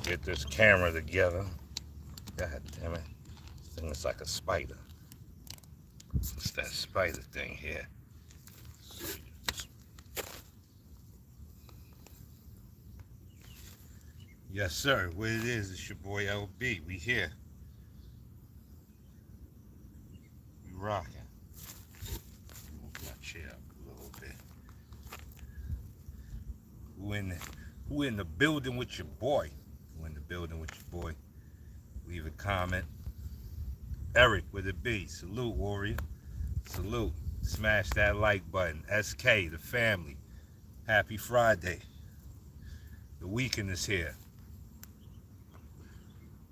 Get this camera together. God damn it. This thing is like a spider. It's that spider thing here. Yes, sir. What it is, it's your boy LB. We here. We rocking. Move my chair up a little bit. Who in the building with your boy? Who in the building with your boy? Leave a comment. Eric, with it be? Salute, warrior. Salute. Smash that like button. SK, the family. Happy Friday. The weekend is here.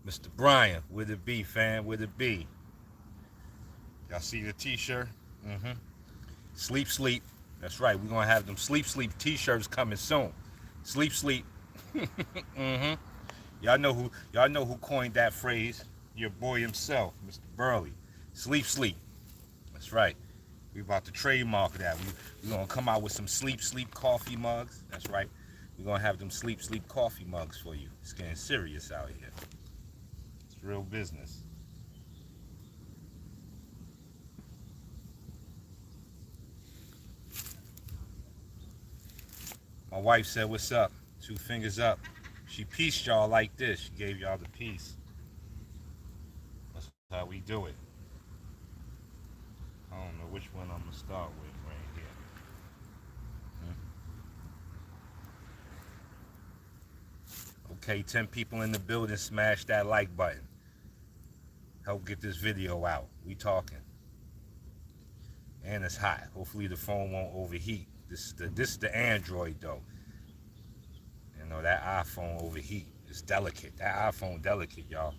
Mr. Brian, with it be, fam? With it be? Y'all see the t-shirt? Mm-hmm. Sleep, sleep. That's right. We're going to have them sleep, sleep t-shirts coming soon. Sleep, sleep. Mm-hmm. Y'all know who coined that phrase? Your boy himself, Mr. Burley. Sleep, sleep. That's right. We about to trademark that. We're going to come out with some sleep, sleep coffee mugs. That's right. We're going to have them sleep, sleep coffee mugs for you. It's getting serious out here. It's real business. My wife said, what's up? 2 fingers up. She pieced y'all like this. She gave y'all the piece. That's how we do it. I don't know which one I'm going to start with right here. Okay, 10 people in the building. Smash that like button. Help get this video out. We talking. And it's hot. Hopefully the phone won't overheat. This is the Android though. You know, that iPhone overheat. It's delicate. That iPhone delicate, y'all.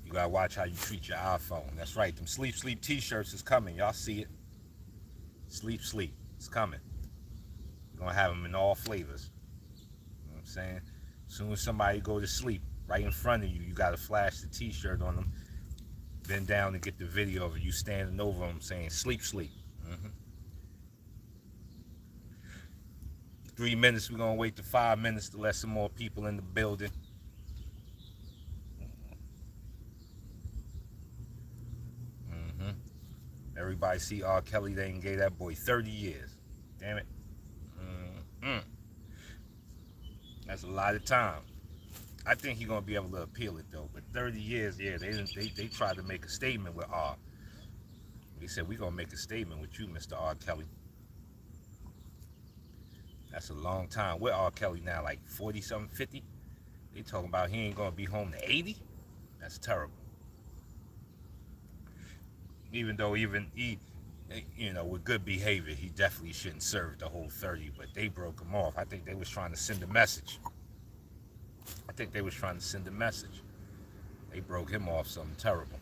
You gotta watch how you treat your iPhone. That's right. Them sleep, sleep t-shirts is coming. Y'all see it. Sleep, sleep. It's coming. We're gonna have them in all flavors. You know what I'm saying? As soon as somebody go to sleep, right in front of you, you gotta flash the t-shirt on them. Bend down and get the video of you standing over them saying, sleep, sleep. 3 minutes, we're gonna wait to 5 minutes to let some more people in the building. Everybody see R. Kelly, they ain't gave that boy 30 years. Damn it. That's a lot of time. I think he's gonna be able to appeal it though. But 30 years, yeah, they tried to make a statement with R. They said, we're gonna make a statement with you, Mr. R. Kelly. That's a long time. We're R. Kelly now, like 40 something, 50. They talking about he ain't gonna be home to 80. That's terrible. Even though he, you know, with good behavior, he definitely shouldn't serve the whole 30. But they broke him off. I think they was trying to send a message. They broke him off something terrible.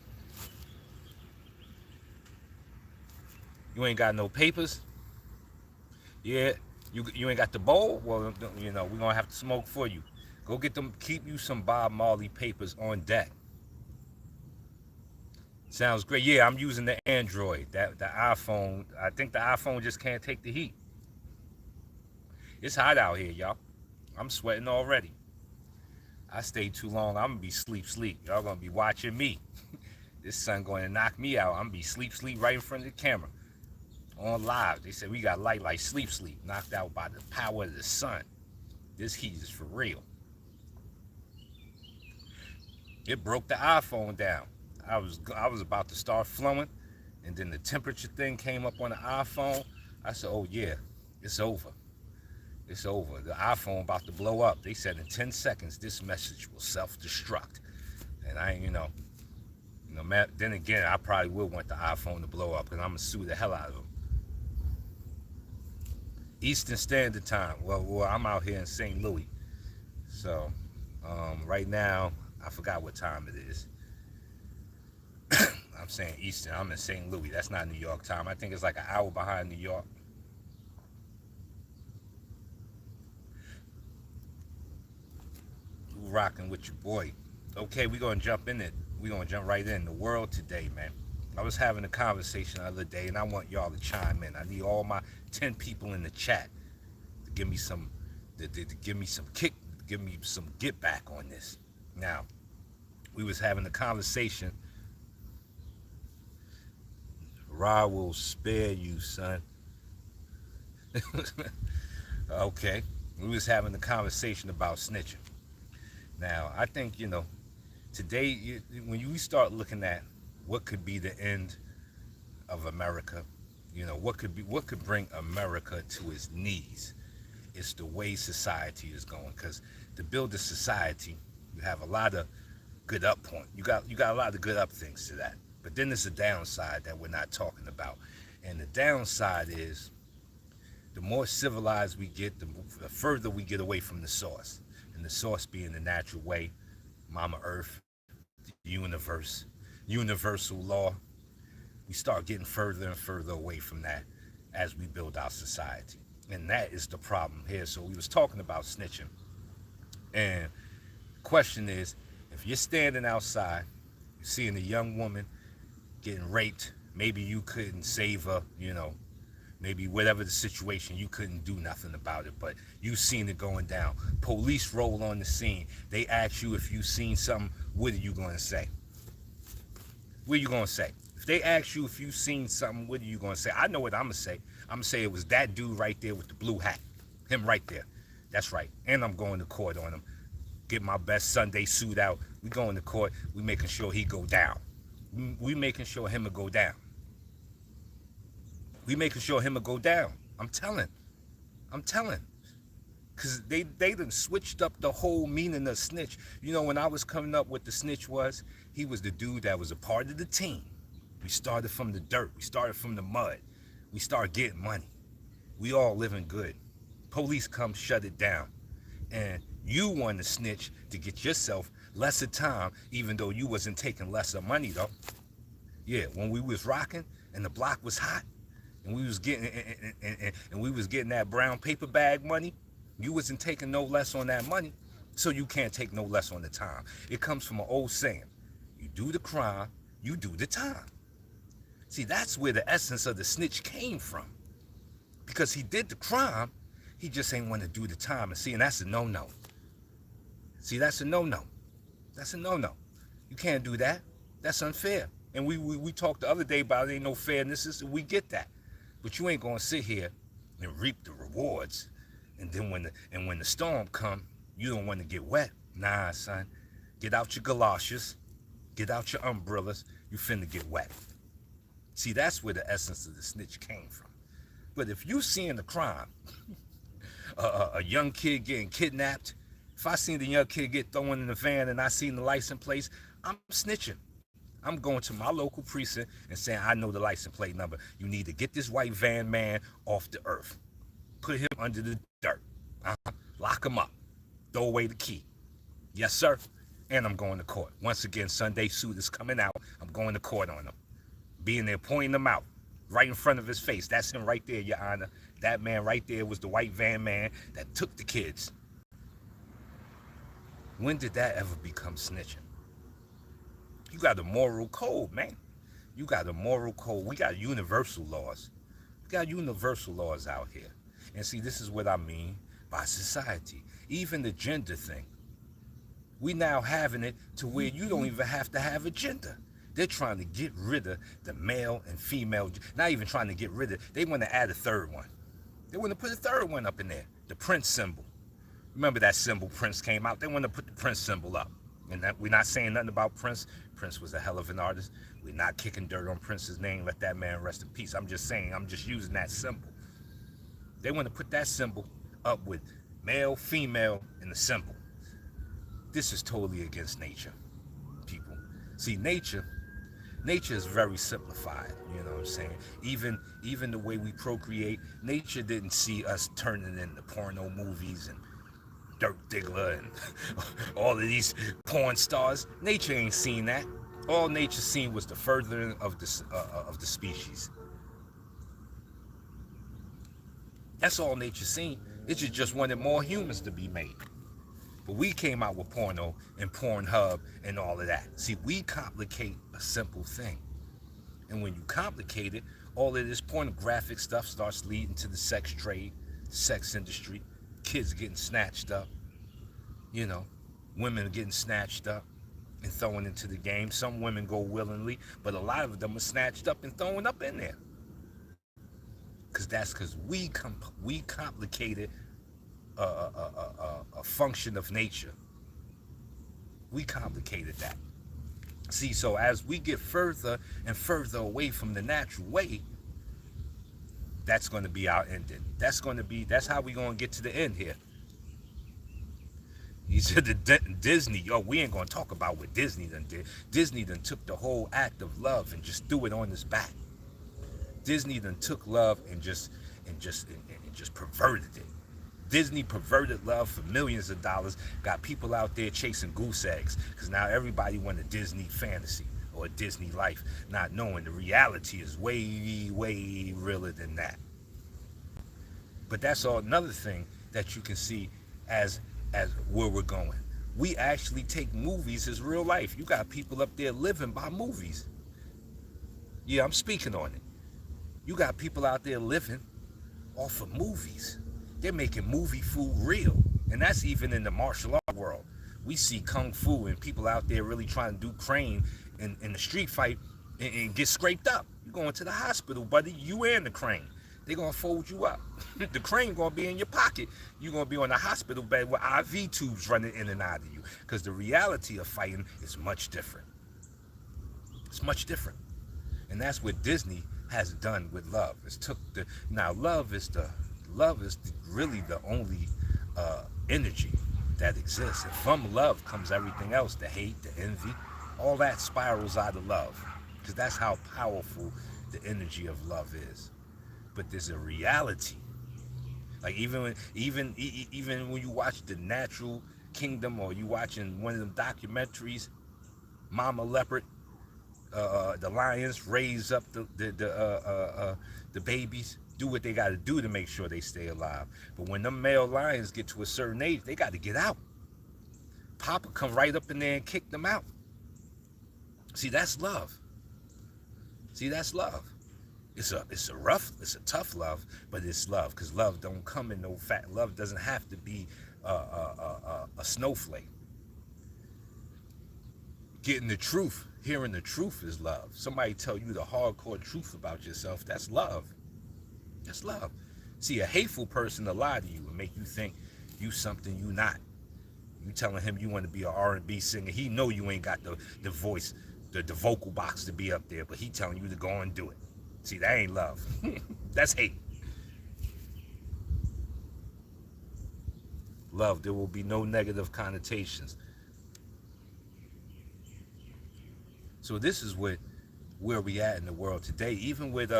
You ain't got no papers? Yeah, you ain't got the bowl? Well, you know, we're going to have to smoke for you. Go get them, keep you some Bob Marley papers on deck. Sounds great. Yeah, I'm using the Android. The iPhone, I think the iPhone just can't take the heat. It's hot out here, y'all. I'm sweating already. I stay too long, I'm going to be sleep. Y'all going to be watching me. This sun going to knock me out. I'm going to be sleep right in front of the camera. On live. They said we got light like sleep. Knocked out by the power of the sun. This heat is for real. It broke the iPhone down. I was about to start flowing, and then the temperature thing came up on the iPhone. I said, oh yeah, it's over. It's over. The iPhone about to blow up. They said in 10 seconds, this message will self-destruct. And I, then again, I probably would want the iPhone to blow up because I'm going to sue the hell out of them. Eastern Standard Time. Well, I'm out here in St. Louis. So, right now, I forgot what time it is. I'm saying Eastern. I'm in St. Louis. That's not New York time. I think it's like an hour behind New York. Who rocking with your boy? Okay, we're gonna jump in it. We're gonna jump right in. The world today, man. I was having a conversation the other day, and I want y'all to chime in. I need all my 10 people in the chat to give me some, to give me some kick, give me some get back on this. Now, we was having a conversation. Ra will spare you, son. Okay, we was having a conversation about snitching. Now, I think today when you start looking at what could be the end of America, what could bring America to its knees. It's the way society is going. Because to build a society, you have a lot of good up point. You got a lot of good up things to that. But then there's a downside that we're not talking about. And the downside is the more civilized we get, the further we get away from the source. And the source being the natural way, Mama Earth, the universe, universal law. We start getting further and further away from that as we build our society. And that is the problem here. So we was talking about snitching. And the question is, if you're standing outside, you're seeing a young woman getting raped, maybe you couldn't save her, maybe whatever the situation, you couldn't do nothing about it, but you seen it going down. Police roll on the scene. They ask you if you seen something, what are you going to say? What are you going to say? If they ask you if you seen something, what are you going to say? I know what I'm going to say. I'm going to say it was that dude right there with the blue hat. Him right there. That's right. And I'm going to court on him. Get my best Sunday suit out. We going to court. We making sure he go down. We making sure him will go down. We making sure him will go down. I'm telling. Because they done switched up the whole meaning of snitch. When I was coming up, what the snitch was, he was the dude that was a part of the team. We started from the dirt. We started from the mud. We started getting money. We all living good. Police come shut it down. And you want to snitch to get yourself lesser time, even though you wasn't taking lesser money, though. Yeah, when we was rocking and the block was hot, and we was getting and we was getting that brown paper bag money, you wasn't taking no less on that money, so you can't take no less on the time. It comes from an old saying: you do the crime, you do the time. See, that's where the essence of the snitch came from, because he did the crime, he just ain't want to do the time. And see, and that's a no-no. See, that's a no-no. That's a no-no. You can't do that. That's unfair. And we talked the other day about it ain't no fairness. We get that. But you ain't gonna sit here and reap the rewards. And then when the storm come, you don't want to get wet. Nah, son. Get out your galoshes. Get out your umbrellas. You finna get wet. See, that's where the essence of the snitch came from. But if you seeing the crime, a young kid getting kidnapped, if I seen the young kid get thrown in the van and I seen the license plates, I'm snitching. I'm going to my local precinct and saying, I know the license plate number. You need to get this white van man off the earth. Put him under the dirt. Lock him up. Throw away the key. Yes, sir. And I'm going to court. Once again, Sunday suit is coming out. I'm going to court on him. Being there, pointing him out right in front of his face. That's him right there, Your Honor. That man right there was the white van man that took the kids. When did that ever become snitching? You got a moral code, man. You got a moral code. We got universal laws. We got universal laws out here. And see, this is what I mean by society. Even the gender thing. We now having it to where you don't even have to have a gender. They're trying to get rid of the male and female. Not even trying to get rid of. They want to add a third one. They want to put a third one up in there. The Prince symbol. Remember that symbol Prince came out? They want to put the Prince symbol up. And that, we're not saying nothing about Prince. Prince was a hell of an artist. We're not kicking dirt on Prince's name. Let that man rest in peace. I'm just saying, I'm just using that symbol. They want to put that symbol up with male, female, and the symbol. This is totally against nature, people. See, nature Nature is very simplified, you know what I'm saying? Even the way we procreate, nature didn't see us turning into porno movies and Dirk Diggler and all of these porn stars. Nature ain't seen that. All nature seen was the furthering of the species. That's all nature seen. It just wanted more humans to be made. But we came out with porno and Pornhub and all of that. See, we complicate a simple thing. And when you complicate it, all of this pornographic stuff starts leading to the sex trade, sex industry, kids getting snatched up, you know, women getting snatched up and thrown into the game. Some women go willingly, but a lot of them are snatched up and thrown up in there. Because we complicated a function of nature. We complicated that. See, so as we get further and further away from the natural way, that's going to be our ending. That's how we're going to get to the end here. You said Disney, we ain't going to talk about what Disney done did. Disney done took the whole act of love and just threw it on his back. Disney done took love and just perverted it. Disney perverted love for millions of dollars, got people out there chasing goose eggs, because now everybody want a Disney fantasy or a Disney life, not knowing the reality is way, way realer than that. But that's all another thing that you can see as where we're going. We actually take movies as real life. You got people up there living by movies. Yeah, I'm speaking on it. You got people out there living off of movies. They're making movie food real. And that's even in the martial art world. We see kung fu and people out there really trying to do crane in the street fight and get scraped up. You're going to the hospital, buddy. You and the crane. They're going to fold you up. The crane going to be in your pocket. You're going to be on the hospital bed with IV tubes running in and out of you. Because the reality of fighting is much different. It's much different. And that's what Disney has done with love. Love is really the only energy that exists. And from love comes everything else, the hate, the envy, all that spirals out of love, because that's how powerful the energy of love is. But there's a reality. Like even when you watch The Natural Kingdom, or you watching one of them documentaries, Mama Leopard, the lions raise up the babies, do what they got to do to make sure they stay alive. But when them male lions get to a certain age, they got to get out. Papa come right up in there and kick them out. See, that's love. It's a tough love, but it's love, because love don't come in no fat. Love doesn't have to be a snowflake. Getting the truth, hearing the truth is love. Somebody tell you the hardcore truth about yourself, that's love. That's love. See, a hateful person to lie to you and make you think you something you not. You telling him you want to be an R&B singer. He know you ain't got the voice, the vocal box to be up there, but he telling you to go and do it. See, that ain't love. That's hate. Love, there will be no negative connotations. So this is where we at in the world today. Even with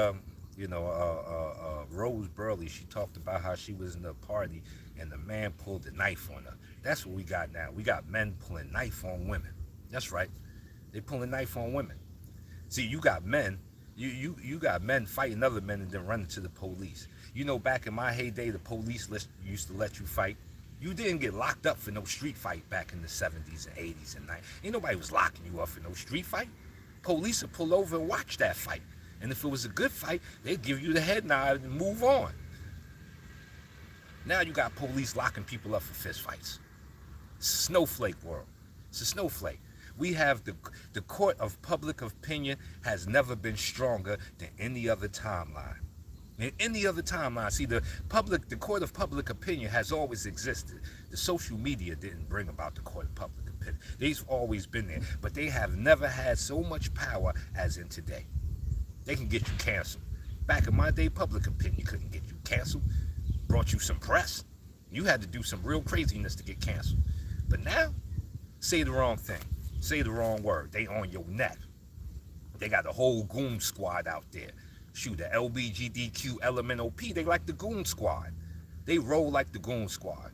Rose Burley, she talked about how she was in a party and the man pulled a knife on her. That's what we got now. We got men pulling knife on women. That's right. They pulling knife on women. See, you got men. You got men fighting other men and then running to the police. You know, back in my heyday, the police used to let you fight. You didn't get locked up for no street fight back in the 70s and 80s and 90s. Ain't nobody was locking you up for no street fight. Police would pull over and watch that fight. And if it was a good fight, they'd give you the head nod and move on. Now you got police locking people up for fist fights. It's a snowflake world. It's a snowflake. We have the court of public opinion has never been stronger than any other timeline. In any other timeline, see, the court of public opinion has always existed. The social media didn't bring about the court of public opinion. They've always been there, but they have never had so much power as in today. They can get you canceled. Back in my day, public opinion couldn't get you canceled. Brought you some press. You had to do some real craziness to get canceled. But now, say the wrong thing. Say the wrong word. They on your neck. They got a whole goon squad out there. Shoot, the LBGDQ LMNOP, they like the goon squad. They roll like the goon squad.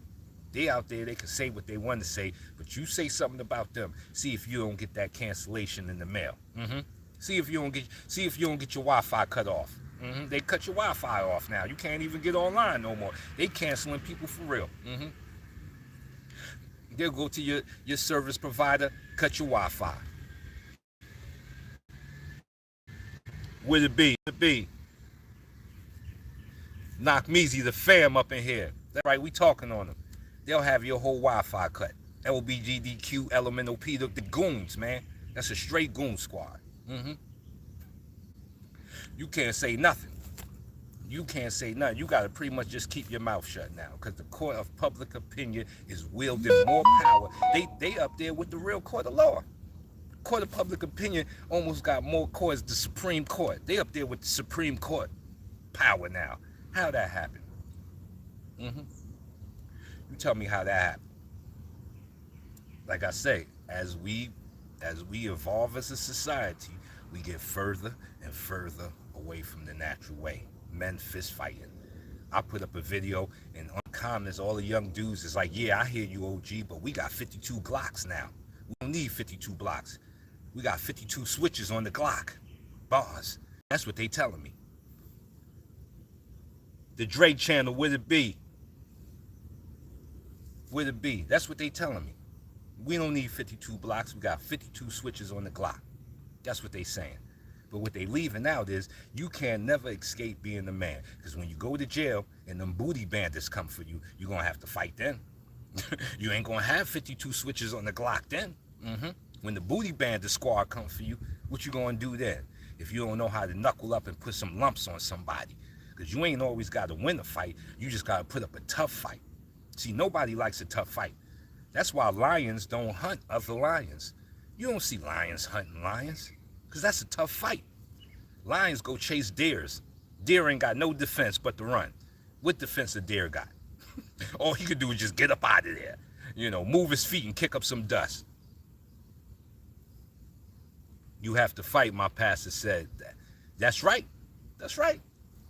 They out there, they can say what they want to say, but you say something about them, see if you don't get that cancellation in the mail. See if you don't get your Wi-Fi cut off. They cut your Wi-Fi off now. You can't even get online no more. They canceling people for real. They'll go to your service provider, cut your Wi-Fi. Would it be? Knock Measy the fam up in here. That's right, we talking on them. They'll have your whole Wi-Fi cut. LBGDQ, LMNOP, the goons, man. That's a straight goon squad. You can't say nothing. You can't say nothing. You got to pretty much just keep your mouth shut now, because the court of public opinion is wielding more power. They up there with the real court of law. Court of public opinion almost got more courts than the Supreme Court. They up there with the Supreme Court power now. How that happened? You tell me how that happened. Like I say, as we evolve as a society, we get further and further away from the natural way. Men fist fighting. I put up a video, and on comments, all the young dudes is like, yeah, I hear you, OG, but we got 52 Glocks now. We don't need 52 blocks. We got 52 switches on the Glock. Bars. That's what they telling me. The Dre channel, would it be? Would it be? That's what they telling me. We don't need 52 blocks. We got 52 switches on the Glock. That's what they saying. But what they leaving out is you can never escape being the man. Because when you go to jail and them booty bandits come for you, you're going to have to fight then. You ain't going to have 52 switches on the Glock then. When the booty bandit squad come for you, what you going to do then? If you don't know how to knuckle up and put some lumps on somebody. Because you ain't always got to win a fight. You just got to put up a tough fight. See, nobody likes a tough fight. That's why lions don't hunt other lions. You don't see lions hunting lions, because that's a tough fight. Lions go chase deers. Deer ain't got no defense but to run. What defense a deer got? All he could do is just get up out of there. You know, move his feet and kick up some dust. You have to fight, my pastor said that. That's right. That's right.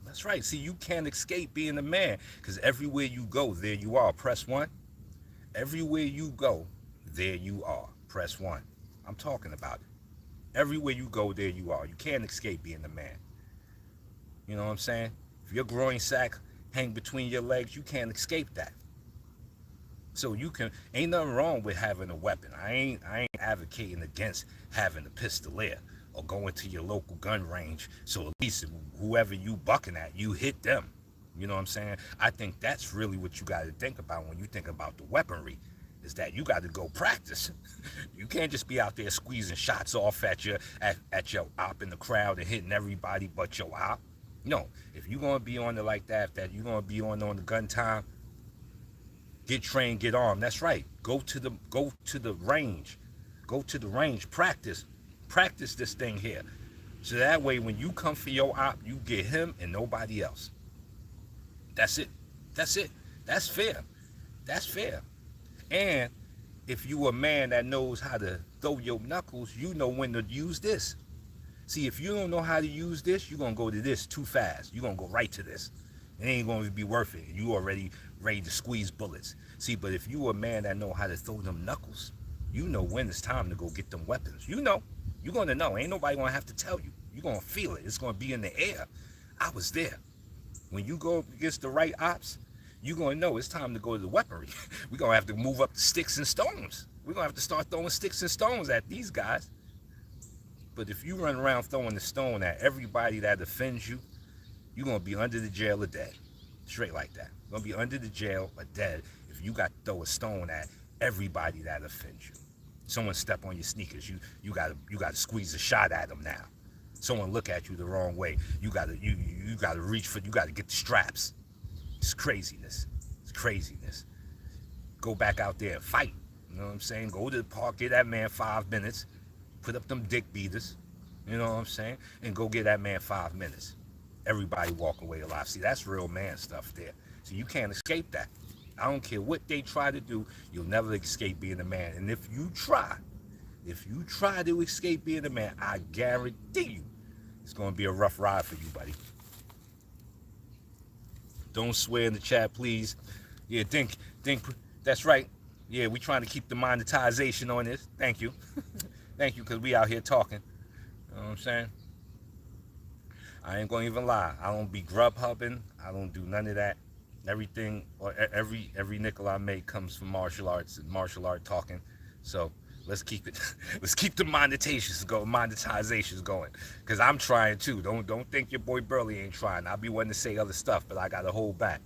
That's right. See, you can't escape being a man, because everywhere you go, there you are. Press 1. Everywhere you go, there you are. Press 1. I'm talking about it. Everywhere you go, there you are. You can't escape being a man. You know what I'm saying? If your groin sack hang between your legs, you can't escape that. So you can, ain't nothing wrong with having a weapon. I ain't advocating against having a pistolier or going to your local gun range. So at least whoever you bucking at, you hit them. You know what I'm saying? I think that's really what you got to think about when you think about the weaponry, is that you got to go practice. You can't just be out there squeezing shots off at your op in the crowd and hitting everybody but your op. No, if you're going to be on it like that you're going to be on the gun time, get trained, get armed. That's right. Go to the range. Go to the range. Practice this thing here. So that way when you come for your op, you get him and nobody else. That's it. That's it. That's fair. That's fair. And if you a man that knows how to throw your knuckles, you know when to use this. See, if you don't know how to use this, you're going to go to this too fast. You're going to go right to this. It ain't going to be worth it. You already ready to squeeze bullets. See, but if you a man that know how to throw them knuckles, you know when it's time to go get them weapons. You know. You're going to know. Ain't nobody going to have to tell you. You're going to feel it. It's going to be in the air. I was there. When you go against the right ops, you're going to know it's time to go to the weaponry. We're going to have to move up the sticks and stones. We're going to have to start throwing sticks and stones at these guys. But if you run around throwing the stone at everybody that offends you, you're going to be under the jail or dead. Straight like that. You're going to be under the jail or dead if you got to throw a stone at everybody that offends you. Someone step on your sneakers, you got to squeeze a shot at them now. Someone look at you the wrong way, you got to reach for, you got to get the straps. It's craziness. It's craziness. Go back out there and fight. You know what I'm saying? Go to the park, get that man 5 minutes, put up them dick beaters, you know what I'm saying? And go get that man 5 minutes. Everybody walk away alive. See, that's real man stuff there. So you can't escape that. I don't care what they try to do, you'll never escape being a man. And if you try, If you try to escape being a man, I guarantee you it's going to be a rough ride for you, buddy. Don't swear in the chat, please. Yeah, think, that's right. Yeah, we trying to keep the monetization on this. Thank you. Thank you, because we out here talking. You know what I'm saying? I ain't going to even lie. I don't be grub hubbing. I don't do none of that. Everything, or every nickel I make comes from martial arts and martial art talking. So let's keep it. Let's keep the monetizations going. Cause I'm trying too. Don't think your boy Burley ain't trying. I'll be wanting to say other stuff, but I gotta hold back.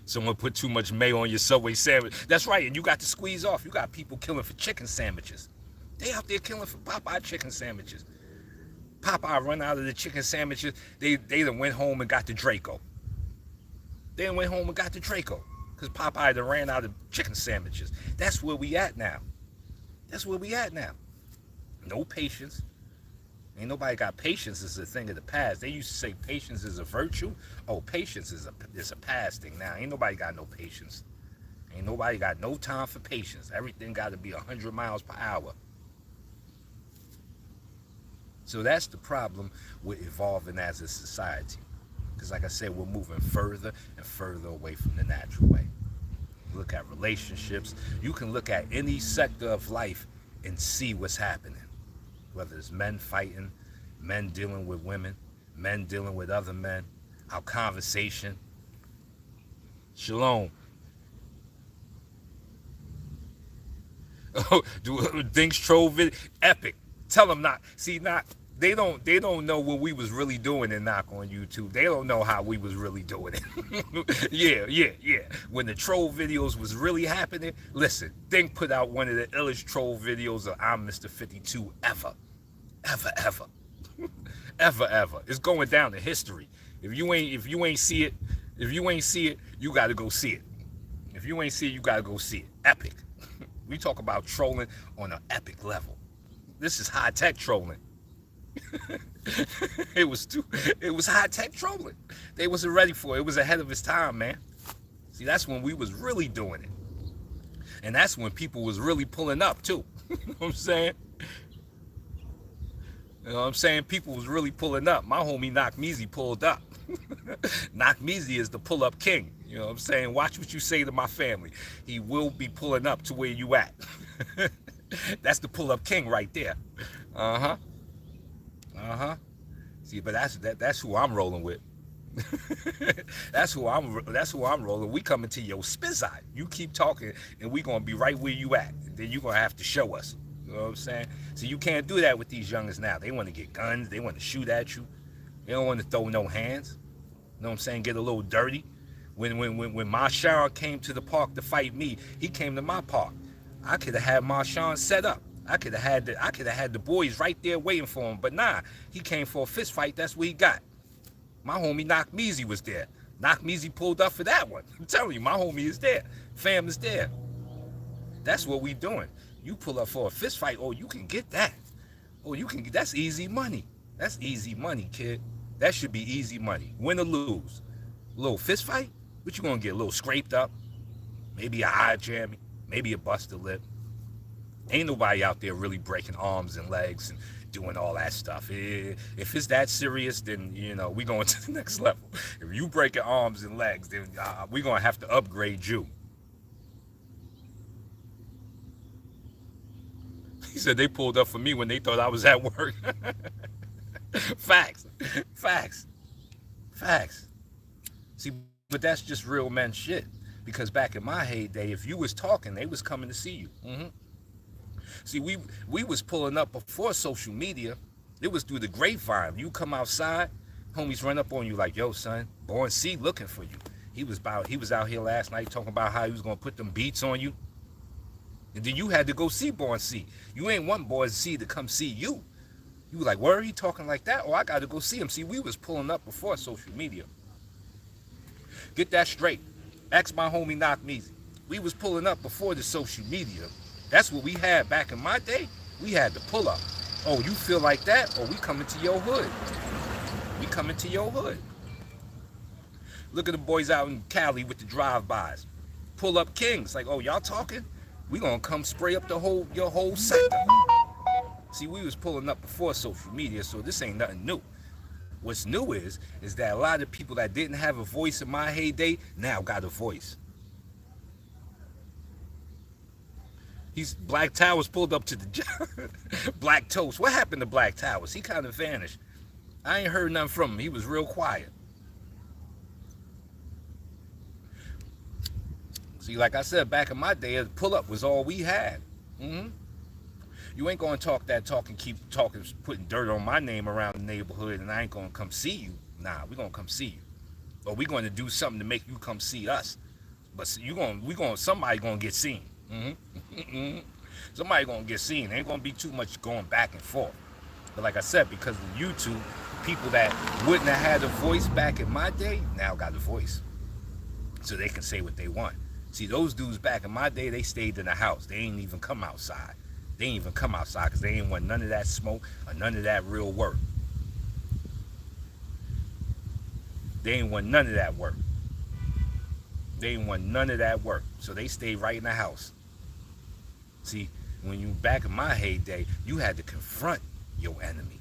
Someone put too much mayo on your Subway sandwich. That's right, and you got to squeeze off. You got people killing for chicken sandwiches. They out there killing for Popeye chicken sandwiches. Popeye run out of the chicken sandwiches. They done went home and got the Draco. They done went home and got the Draco. Because Popeye done ran out of chicken sandwiches. That's where we at now. That's where we at now. No patience. Ain't nobody got patience is a thing of the past. They used to say patience is a virtue. Oh, patience is a past thing now. Ain't nobody got no patience. Ain't nobody got no time for patience. Everything got to be 100 miles per hour. So that's the problem with evolving as a society. Because like I said, we're moving further and further away from the natural way. Look at relationships. You can look at any sector of life and see what's happening. Whether it's men fighting, men dealing with women, men dealing with other men, our conversation. Shalom. Oh, do things troll video epic. Tell them not. See, not they don't know what we was really doing in Knock on YouTube. They don't know how we was really doing it. yeah. When the troll videos was really happening, listen, Think put out one of the illest troll videos of I'm Mr. 52 ever. Ever. It's going down to history. If you ain't see it, you gotta go see it. If you ain't see it, you gotta go see it. Epic. We talk about trolling on an epic level. This is high-tech trolling. It was high-tech trolling. They wasn't ready for it. It was ahead of its time, man. See, that's when we was really doing it. And that's when people was really pulling up, too. You know what I'm saying? You know what I'm saying? People was really pulling up. My homie Knock Measy pulled up. Knock Measy is the pull-up king. You know what I'm saying? Watch what you say to my family. He will be pulling up to where you at. That's the pull-up king right there. See, but that's who I'm rolling with. That's who I'm rolling. We coming to your spizite. You keep talking, and we gonna be right where you at. Then you gonna have to show us. You know what I'm saying? So you can't do that with these youngins now. They want to get guns. They want to shoot at you. They don't want to throw no hands. You know what I'm saying? Get a little dirty. When Marshawn came to the park to fight me, he came to my park. I could have had Marshawn set up. I could have had the boys right there waiting for him. But nah, he came for a fist fight. That's what he got. My homie Knock Measy was there. Knock Measy pulled up for that one. I'm telling you, my homie is there. Fam is there. That's what we doing. You pull up for a fist fight, oh, you can get that. Oh, that's easy money. That's easy money, kid. That should be easy money. Win or lose. A little fist fight? What you gonna get? A little scraped up? Maybe a eye jamming? Maybe a busted lip? Ain't nobody out there really breaking arms and legs and doing all that stuff. If it's that serious, then, we going to the next level. If you breaking arms and legs, then we gonna have to upgrade you. He said they pulled up for me when they thought I was at work. Facts. See, but that's just real men shit. Because back in my heyday, if you was talking, they was coming to see you. See, we was pulling up before social media. It was through the grapevine. You come outside, homies run up on you like, yo, son, Born C looking for you. He was out here last night talking about how he was gonna put them beats on you. And then you had to go see Born C. You ain't want Born C to come see you. You were like, where are he talking like that? Oh, I got to go see him. See, we was pulling up before social media. Get that straight. Ask my homie Knock Measy. We was pulling up before the social media. That's what we had back in my day. We had to pull up. Oh, you feel like that? Oh, we coming to your hood. We coming to your hood. Look at the boys out in Cali with the drive-bys. Pull up kings. Like, oh, y'all talking? We gonna come spray up your whole sector. See, we was pulling up before social media, so this ain't nothing new. What's new is that a lot of people that didn't have a voice in my heyday now got a voice. He's Black Towers pulled up to the job. Black Toast. What happened to Black Towers? He kind of vanished. I ain't heard nothing from him. He was real quiet. See, like I said, back in my day, the pull-up was all we had. You ain't gonna talk that talk and keep talking, putting dirt on my name around the neighborhood, and I ain't gonna come see you. Nah, we gonna come see you, or we gonna do something to make you come see us. But somebody gonna get seen. Somebody gonna get seen. Ain't gonna be too much going back and forth. But like I said, because of YouTube, people that wouldn't have had a voice back in my day now got a voice, so they can say what they want. See, those dudes back in my day, they stayed in the house. They ain't even come outside. They ain't even come outside because they ain't want none of that smoke or none of that real work. They ain't want none of that work. They ain't want none of that work. So they stayed right in the house. See, when you back in my heyday, you had to confront your enemy.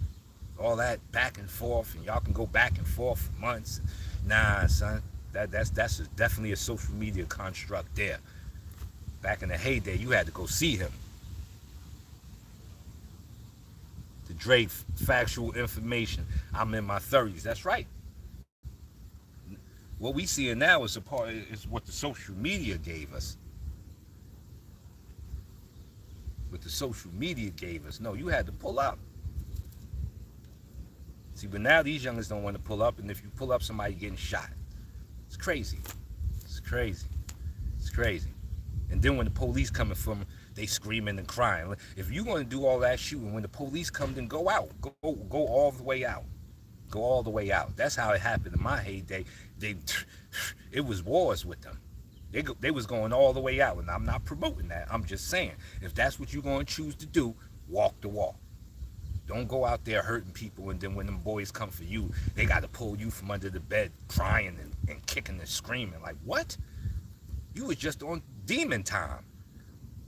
All that back and forth, and y'all can go back and forth for months. Nah, son, that's definitely a social media construct there. Back in the heyday, you had to go see him. To Drake factual information. I'm in my 30s. That's right. What we seeing now is what the social media gave us. What the social media gave us. No, you had to pull up. See, but now these youngers don't want to pull up, and if you pull up, somebody getting shot. It's crazy. It's crazy. It's crazy. And then when the police coming for them, they screaming and crying. If you're going to do all that shooting, when the police come, then go out. Go all the way out. Go all the way out. That's how it happened in my heyday. It was wars with them. They was going all the way out, and I'm not promoting that. I'm just saying, if that's what you're going to choose to do, walk the walk. Don't go out there hurting people, and then when them boys come for you, they got to pull you from under the bed, crying and kicking and screaming. Like, what? You was just on demon time.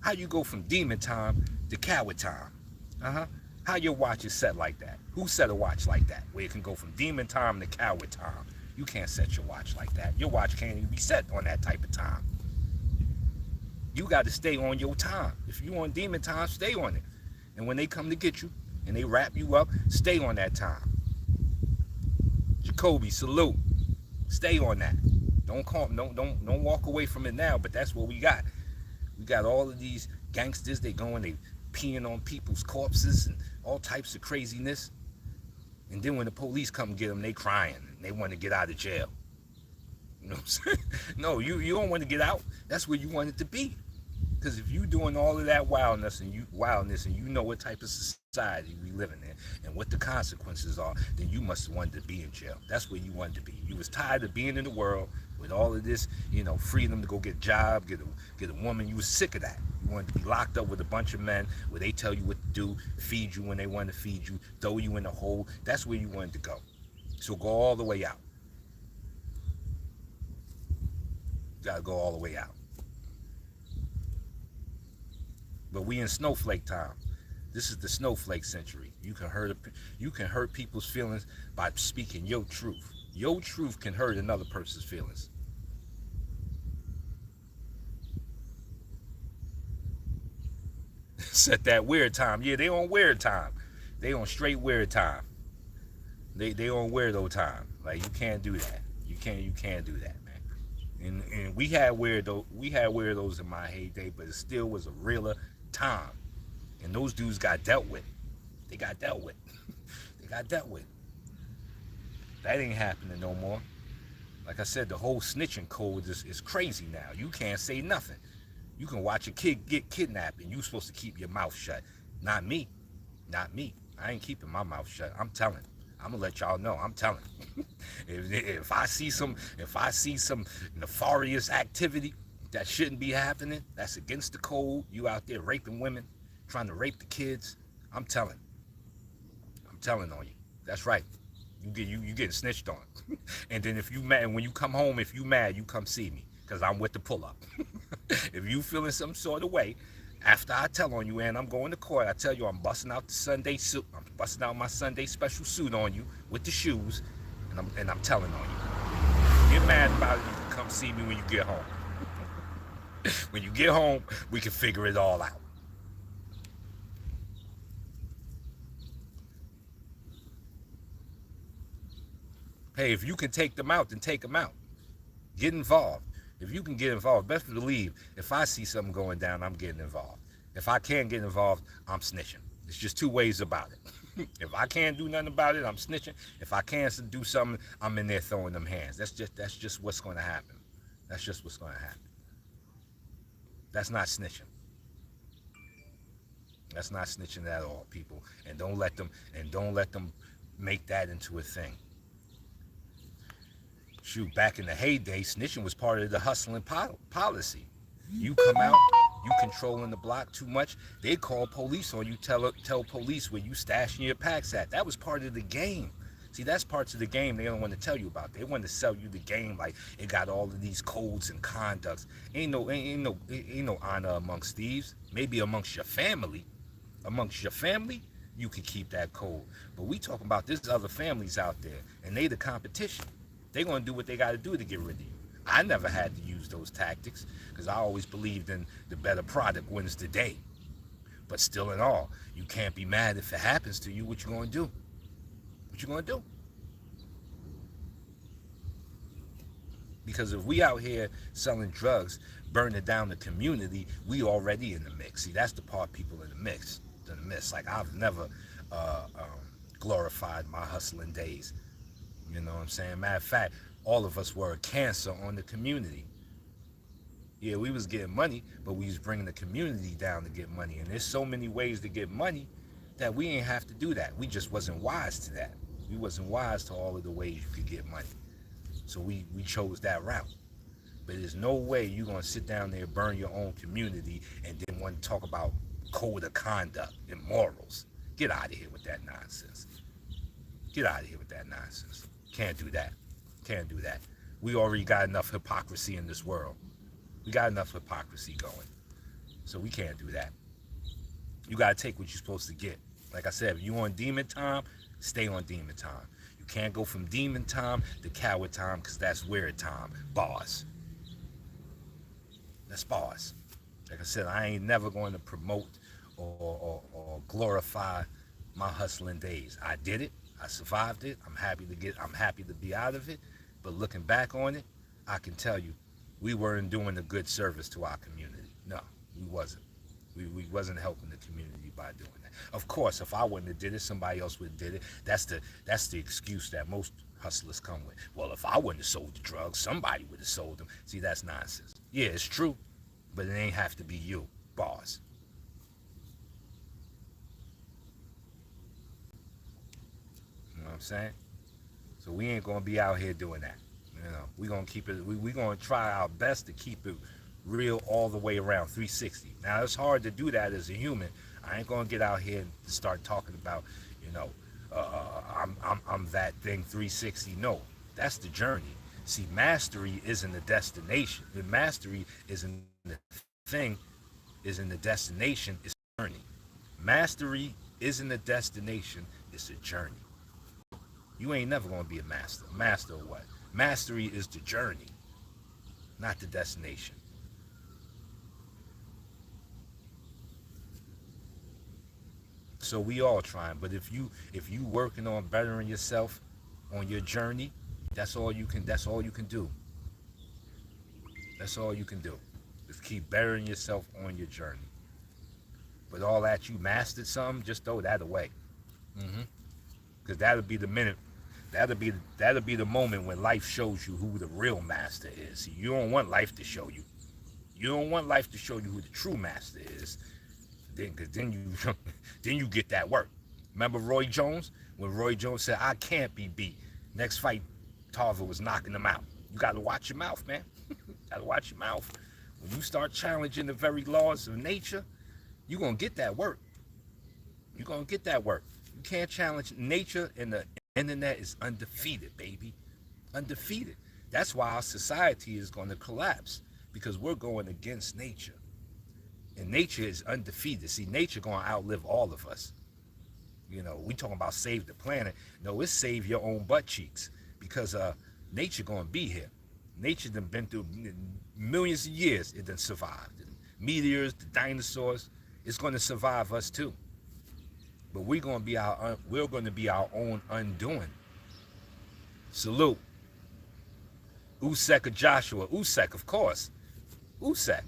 How you go from demon time to coward time? How your watch is set like that? Who set a watch like that, where it can go from demon time to coward time? You can't set your watch like that. Your watch can't even be set on that type of time. You got to stay on your time. If you on demon time, stay on it. And when they come to get you and they wrap you up, stay on that time. Jacoby, salute. Stay on that. Don't walk away from it now. But that's what we got. We got all of these gangsters. They peeing on people's corpses and all types of craziness. And then when the police come get them, they crying and they want to get out of jail. You know what I'm saying? No, you don't want to get out. That's where you want it to be. Because if you doing all of that wildness and you know what type of society we living in and what the consequences are, then you must have wanted to be in jail. That's where you wanted to be. You was tired of being in the world with all of this, freedom to go get a job, get a woman. You was sick of that. You wanted to be locked up with a bunch of men where they tell you what to do, feed you when they want to feed you, throw you in a hole. That's where you wanted to go. So go all the way out. You gotta go all the way out. But we in snowflake time. This is the snowflake century. You can hurt people's feelings by speaking your truth. Your truth can hurt another person's feelings. Set that weird time. Yeah, they on weird time. They on straight weird time. They on weirdo time. Like, you can't do that. You can't do that, man. And we had weirdos in my heyday, but it still was a realer time. And those dudes got dealt with. They got dealt with. They got dealt with. That ain't happening no more. Like I said, the whole snitching code is crazy now. You can't say nothing. You can watch a kid get kidnapped and you're supposed to keep your mouth shut. Not me. Not me. I ain't keeping my mouth shut. I'm telling. I'm gonna let y'all know. I'm telling. if I see some nefarious activity that shouldn't be happening, that's against the code, you out there raping women, trying to rape the kids, I'm telling. I'm telling on you. That's right. You getting snitched on. And then if you mad, when you come home, if you mad, you come see me. because I'm with the pull-up. If you feeling some sort of way, after I tell on you and I'm going to court, I tell you I'm busting out the Sunday suit. I'm busting out my Sunday special suit on you with the shoes, and I'm telling on you. Get mad about it. You can come see me when you get home. When you get home, we can figure it all out. Hey, if you can take them out, then take them out. Get involved. If you can get involved, best believe if I see something going down, I'm getting involved. If I can't get involved, I'm snitching. It's just two ways about it. If I can't do nothing about it, I'm snitching. If I can't do something, I'm in there throwing them hands. That's just what's going to happen. That's just what's going to happen. That's not snitching. That's not snitching at all, people. And don't let them make that into a thing. Shoot, back in the heyday, snitching was part of the hustling policy. You come out, you controlling the block too much, they call police on you, tell police where you stashing your packs at. That was part of the game. See, that's parts of the game they don't want to tell you about. They want to sell you the game like it got all of these codes and conducts. Ain't no honor amongst thieves. Maybe amongst your family. Amongst your family, you can keep that code. But we talking about there's other families out there, and they the competition. They're going to do what they got to do to get rid of you. I never had to use those tactics because I always believed in the better product wins the day. But still in all, you can't be mad if it happens to you. What you going to do? What you going to do? Because if we out here selling drugs, burning down the community, we already in the mix. See, that's the part people in the mix. Like I've never glorified my hustling days. You know what I'm saying? Matter of fact, all of us were a cancer on the community. Yeah, we was getting money, but we was bringing the community down to get money. And there's so many ways to get money that we ain't have to do that. We just wasn't wise to that. We wasn't wise to all of the ways you could get money. So we chose that route. But there's no way you're going to sit down there, burn your own community, and then want to talk about code of conduct and morals. Get out of here with that nonsense. Get out of here with that nonsense. Can't do that. Can't do that. We already got enough hypocrisy in this world. We got enough hypocrisy going. So we can't do that. You got to take what you're supposed to get. Like I said, if you on demon time, stay on demon time. You can't go from demon time to coward time because that's weird time. Bars. That's bars. Like I said, I ain't never going to promote or glorify my hustling days. I did it. I survived it. I'm happy to be out of it. But looking back on it, I can tell you, we weren't doing a good service to our community. No, we wasn't. We wasn't helping the community by doing that. Of course, if I wouldn't have did it, somebody else would have did it. That's the excuse that most hustlers come with. Well, if I wouldn't have sold the drugs, somebody would have sold them. See, that's nonsense. Yeah, it's true, but it ain't have to be you. Bars. You know what I'm saying? So we ain't gonna be out here doing that. You know, we gonna keep it. We gonna try our best to keep it real all the way around 360. Now it's hard to do that as a human. I ain't gonna get out here and start talking about, you know, I'm that thing 360. No, that's the journey. See, mastery isn't the destination. The mastery isn't the thing, isn't the destination. It's a journey. Mastery isn't the destination. It's a journey. You ain't never gonna be a master. Master of what? Mastery is the journey, not the destination. So we all trying, but if you working on bettering yourself on your journey, that's all you can do. That's all you can do. Is keep bettering yourself on your journey. But all that you mastered something, just throw that away. Because that'll be the minute. That'll be the moment when life shows you who the real master is. See, you don't want life to show you. You don't want life to show you who the true master is. Then you get that work. Remember Roy Jones? When Roy Jones said, "I can't be beat." Next fight, Tarver was knocking him out. You got to watch your mouth, man. Got to watch your mouth. When you start challenging the very laws of nature, you're going to get that work. You're going to get that work. You can't challenge nature, and the internet is undefeated, baby. Undefeated. That's why our society is going to collapse, because we're going against nature. And nature is undefeated. See, nature going to outlive all of us. You know, we talking about save the planet. No, it's save your own butt cheeks, because nature going to be here. Nature done been through millions of years. It done survived. The meteors, the dinosaurs, it's going to survive us too. But we're going to be our own undoing. Salute. Usek or Joshua? Usek, of course. Usek.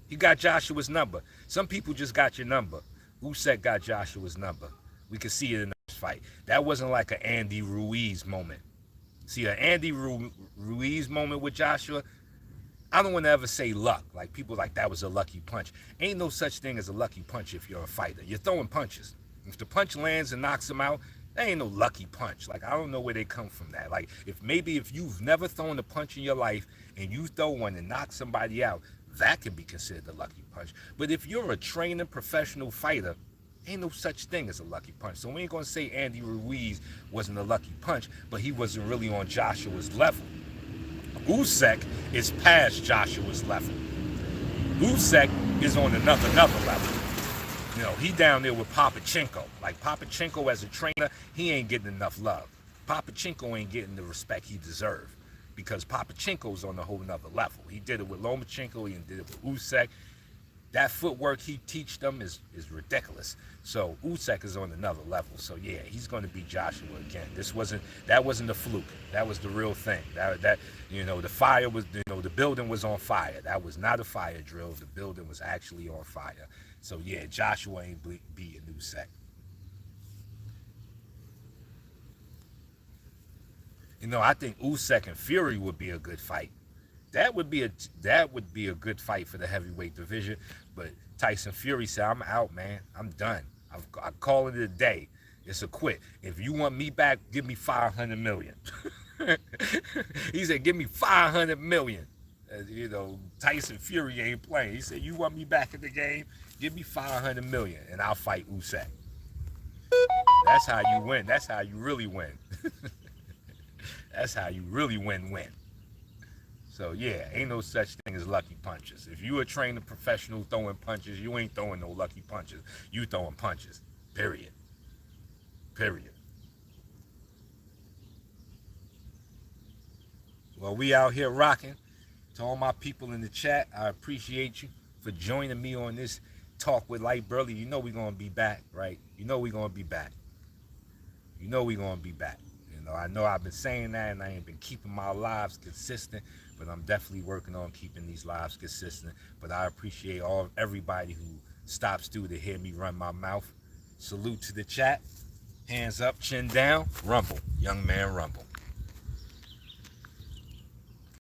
He got Joshua's number. Some people just got your number. Usek got Joshua's number. We could see it in the fight. That wasn't like an Andy Ruiz moment. See, an Andy Ruiz moment with Joshua, I don't want to ever say luck. Like, people like, that was a lucky punch. Ain't no such thing as a lucky punch if you're a fighter. You're throwing punches. If the punch lands and knocks him out, that ain't no lucky punch. Like, I don't know where they come from that. Like, if you've never thrown a punch in your life and you throw one and knock somebody out, that can be considered a lucky punch. But if you're a training professional fighter, ain't no such thing as a lucky punch. So we ain't gonna say Andy Ruiz wasn't a lucky punch, but he wasn't really on Joshua's level. Usek is past Joshua's level. Usek is on another level. You know, he down there with Papachenko. Like, Papachenko as a trainer, he ain't getting enough love. Papachenko ain't getting the respect he deserved, because Papachenko's on a whole nother level. He did it with Lomachenko, he did it with Usek. That footwork he teach them is ridiculous. So Usek is on another level. So yeah, he's going to beat Joshua again. That wasn't a fluke. That was the real thing. That you know, the fire was, you know, the building was on fire. That was not a fire drill. The building was actually on fire. So yeah, Joshua ain't beating Usek. You know, I think Usek and Fury would be a good fight. That would be a good fight for the heavyweight division. But Tyson Fury said, "I'm out, man. I'm done. I'm calling it a day. It's a quit. If you want me back, give me 500 million." He said, "Give me 500 million." You know, Tyson Fury ain't playing. He said, "You want me back in the game? Give me 500 million, and I'll fight Usek." That's how you win. That's how you really win. That's how you really win. So yeah, ain't no such thing as lucky punches. If you a trained professional throwing punches, you ain't throwing no lucky punches. You throwing punches. Period. Well, we out here rocking. To all my people in the chat, I appreciate you for joining me on this talk with Light Burley. You know we're gonna be back, right? You know we're gonna be back. You know, I know I've been saying that, and I ain't been keeping my lives consistent, but I'm definitely working on keeping these lives consistent. But I appreciate everybody who stops through to hear me run my mouth. Salute to the chat. Hands up, chin down, rumble. Young man rumble.